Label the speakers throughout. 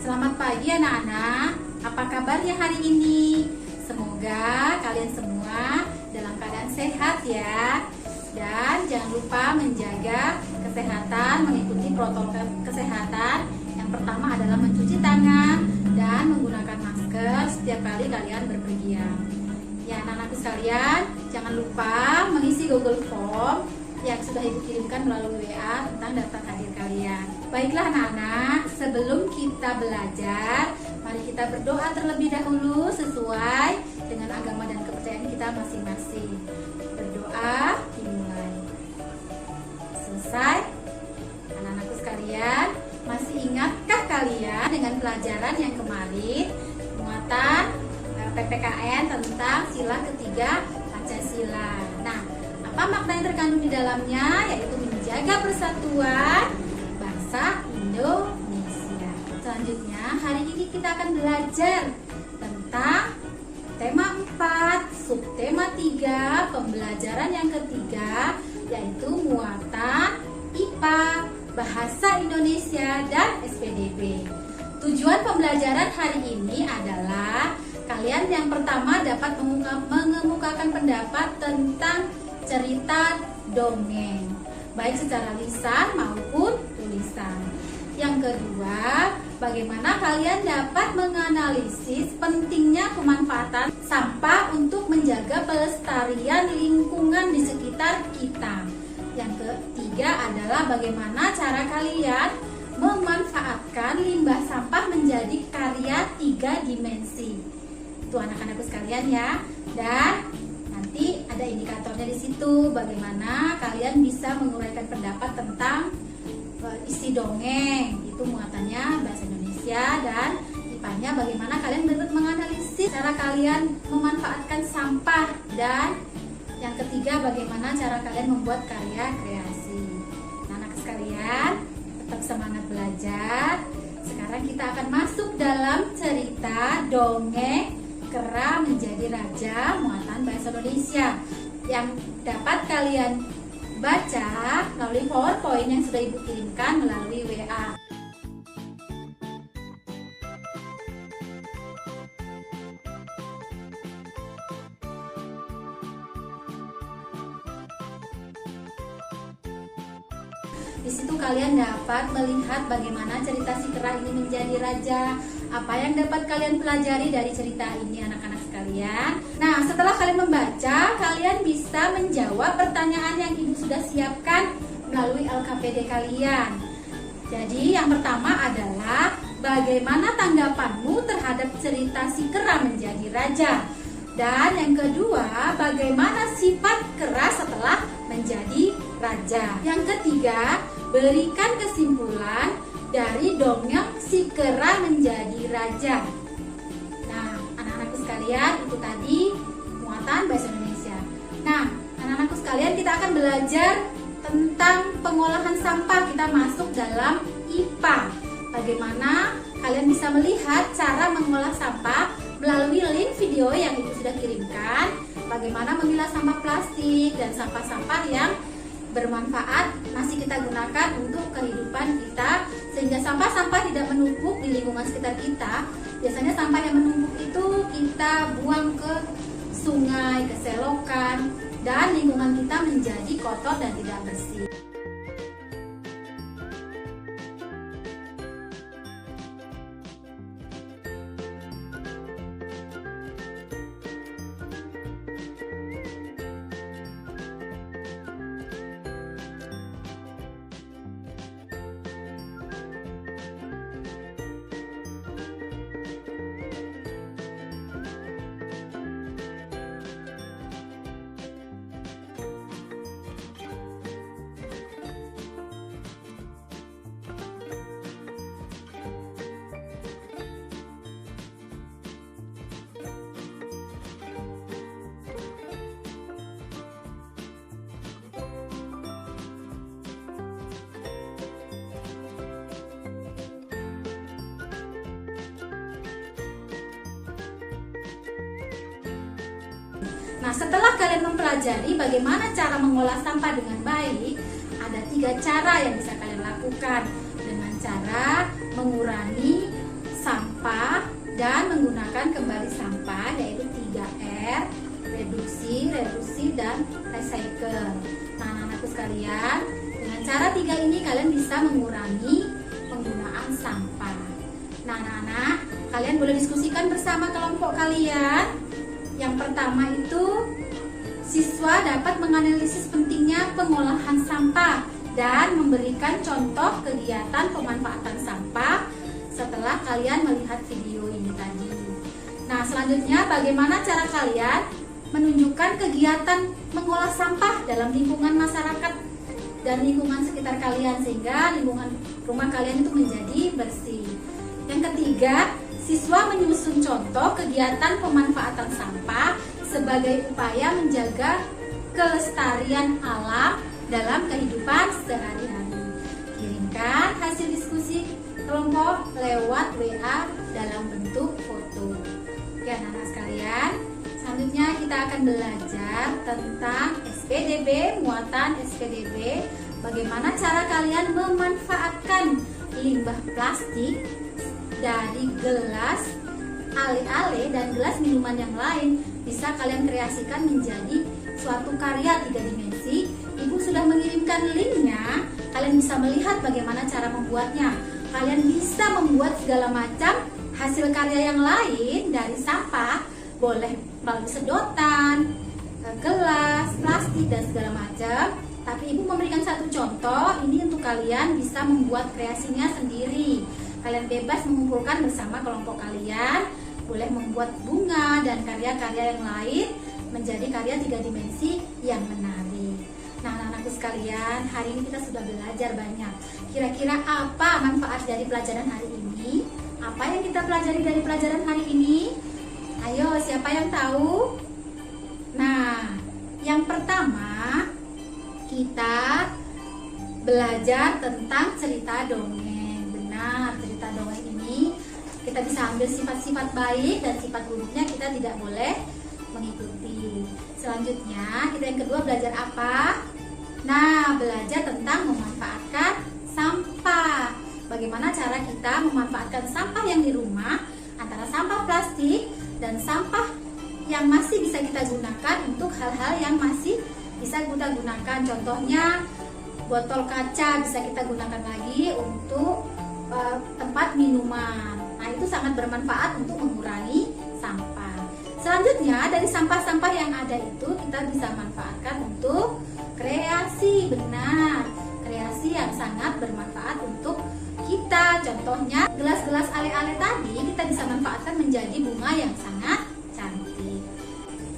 Speaker 1: Selamat pagi anak-anak. Apa kabarnya hari ini? Semoga kalian semua dalam keadaan sehat ya. Dan jangan lupa menjaga kesehatan, mengikuti protokol kesehatan. Yang pertama adalah mencuci tangan dan menggunakan masker setiap kali kalian berpergian. Ya anak-anakku sekalian, jangan lupa mengisi Google Form yang sudah Ibu kirimkan melalui WA tentang daftar hadir kalian. Baiklah anak-anak, sebelum kita belajar, mari kita berdoa terlebih dahulu sesuai dengan agama dan kepercayaan kita masing-masing. Berdoa dimulai. Selesai? Anak-anakku sekalian, masih ingatkah kalian dengan pelajaran yang kemarin, muatan PPKN tentang sila ketiga Pancasila? Nah, apa makna yang terkandung di dalamnya? Yaitu menjaga persatuan bangsa Indonesia. Selanjutnya, hari ini kita akan belajar tentang tema 4, subtema 3, pembelajaran yang ketiga, yaitu muatan IPA, Bahasa Indonesia, dan SPDB. Tujuan pembelajaran hari ini adalah kalian yang pertama dapat mengemukakan pendapat tentang cerita dongeng, baik secara lisan maupun tulisan. Yang kedua, bagaimana kalian dapat menganalisis pentingnya pemanfaatan sampah untuk menjaga pelestarian lingkungan di sekitar kita. Yang ketiga adalah bagaimana cara kalian memanfaatkan limbah sampah menjadi karya 3 dimensi. Itu anak-anakku sekalian ya. Dan nanti ada indikatornya di situ, bagaimana kalian bisa menguraikan pendapat tentang isi dongeng, itu muatannya bahasa Indonesia, dan IPA-nya bagaimana kalian menganalisis cara kalian memanfaatkan sampah, dan yang ketiga bagaimana cara kalian membuat karya kreasi. Nah, anak sekalian, tetap semangat belajar. Sekarang kita akan masuk dalam cerita dongeng Kera Menjadi Raja muatan bahasa Indonesia yang dapat kalian baca melalui PowerPoint yang sudah Ibu kirimkan melalui WA. Di situ kalian dapat melihat bagaimana cerita si kera ini menjadi raja. Apa yang dapat kalian pelajari dari cerita ini anak-anak sekalian? Nah, setelah kalian membaca, kalian bisa menjawab pertanyaan yang Ibu sudah siapkan melalui LKPD kalian. Jadi yang pertama adalah bagaimana tanggapanmu terhadap cerita si kera menjadi raja? Dan yang kedua, bagaimana sifat kera setelah menjadi raja? Yang ketiga, berikan kesimpulan dari dongeng si kera menjadi raja. Nah, anak-anakku sekalian, itu tadi muatan bahasa Indonesia. Nah, anak-anakku sekalian, kita akan belajar tentang pengolahan sampah. Kita masuk dalam IPA. Bagaimana kalian bisa melihat cara mengolah sampah melalui link video yang Ibu sudah kirimkan. Bagaimana memilah sampah plastik dan sampah-sampah yang bermanfaat masih kita gunakan untuk kehidupan kita, sehingga sampah-sampah tidak menumpuk di lingkungan sekitar kita. Biasanya sampah yang menumpuk itu kita buang ke sungai, ke selokan, dan lingkungan kita menjadi kotor dan tidak bersih. Nah, setelah kalian mempelajari bagaimana cara mengolah sampah dengan baik, ada 3 cara yang bisa kalian lakukan dengan cara mengurangi sampah dan menggunakan kembali sampah, yaitu 3R, reduksi, dan recycle. Nah, anak-anakku sekalian, dengan cara 3 ini kalian bisa mengurangi penggunaan sampah. Nah, anak-anak, kalian boleh diskusikan bersama kelompok kalian. Yang pertama itu, siswa dapat menganalisis pentingnya pengolahan sampah dan memberikan contoh kegiatan pemanfaatan sampah setelah kalian melihat video ini tadi. Nah, selanjutnya bagaimana cara kalian menunjukkan kegiatan mengolah sampah dalam lingkungan masyarakat dan lingkungan sekitar kalian sehingga lingkungan rumah kalian itu menjadi bersih. Yang ketiga, siswa menyusun contoh kegiatan pemanfaatan sampah sebagai upaya menjaga kelestarian alam dalam kehidupan sehari-hari. Kirimkan hasil diskusi kelompok lewat WA dalam bentuk foto. Oke, anak-anak sekalian, selanjutnya kita akan belajar tentang SPDB, muatan SPDB, bagaimana cara kalian memanfaatkan limbah plastik dari gelas, ale-ale, dan gelas minuman yang lain bisa kalian kreasikan menjadi suatu karya 3 dimensi. Ibu sudah mengirimkan linknya, kalian bisa melihat bagaimana cara membuatnya. Kalian bisa membuat segala macam hasil karya yang lain dari sampah, boleh melalui sedotan, gelas, plastik, dan segala macam. Tapi ibu memberikan satu contoh, ini untuk kalian bisa membuat kreasinya sendiri. Kalian bebas mengumpulkan bersama kelompok kalian, boleh membuat bunga dan karya-karya yang lain menjadi karya 3 dimensi yang menarik. Nah, anak-anakku sekalian, hari ini kita sudah belajar banyak. Kira-kira apa manfaat dari pelajaran hari ini? Apa yang kita pelajari dari pelajaran hari ini? Ayo, siapa yang tahu? Nah, yang pertama, kita belajar tentang cerita dongeng. Benar, cerita dongeng ini kita bisa ambil sifat-sifat baik dan sifat buruknya kita tidak boleh mengikuti. Selanjutnya, kita yang kedua belajar apa? Nah, belajar tentang memanfaatkan sampah. Bagaimana cara kita memanfaatkan sampah yang di rumah, antara sampah plastik dan sampah yang masih bisa kita gunakan untuk hal-hal yang masih bisa kita gunakan. Contohnya, botol kaca bisa kita gunakan lagi untuk tempat minuman. Nah, itu sangat bermanfaat untuk mengurangi sampah. Selanjutnya, dari sampah-sampah yang ada itu kita bisa manfaatkan untuk kreasi. Benar, kreasi yang sangat bermanfaat untuk kita. Contohnya, gelas-gelas ale-ale tadi kita bisa manfaatkan menjadi bunga yang sangat cantik.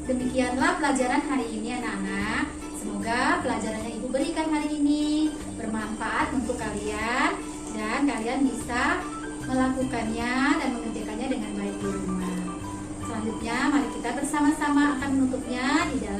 Speaker 1: Demikianlah pelajaran hari ini, anak-anak. Semoga pelajaran yang ibu berikan hari ini bermanfaat untuk kalian dan kalian bisa melakukannya dan mengerjakannya dengan baik di rumah. Selanjutnya, mari kita bersama-sama akan menutupnya di dalam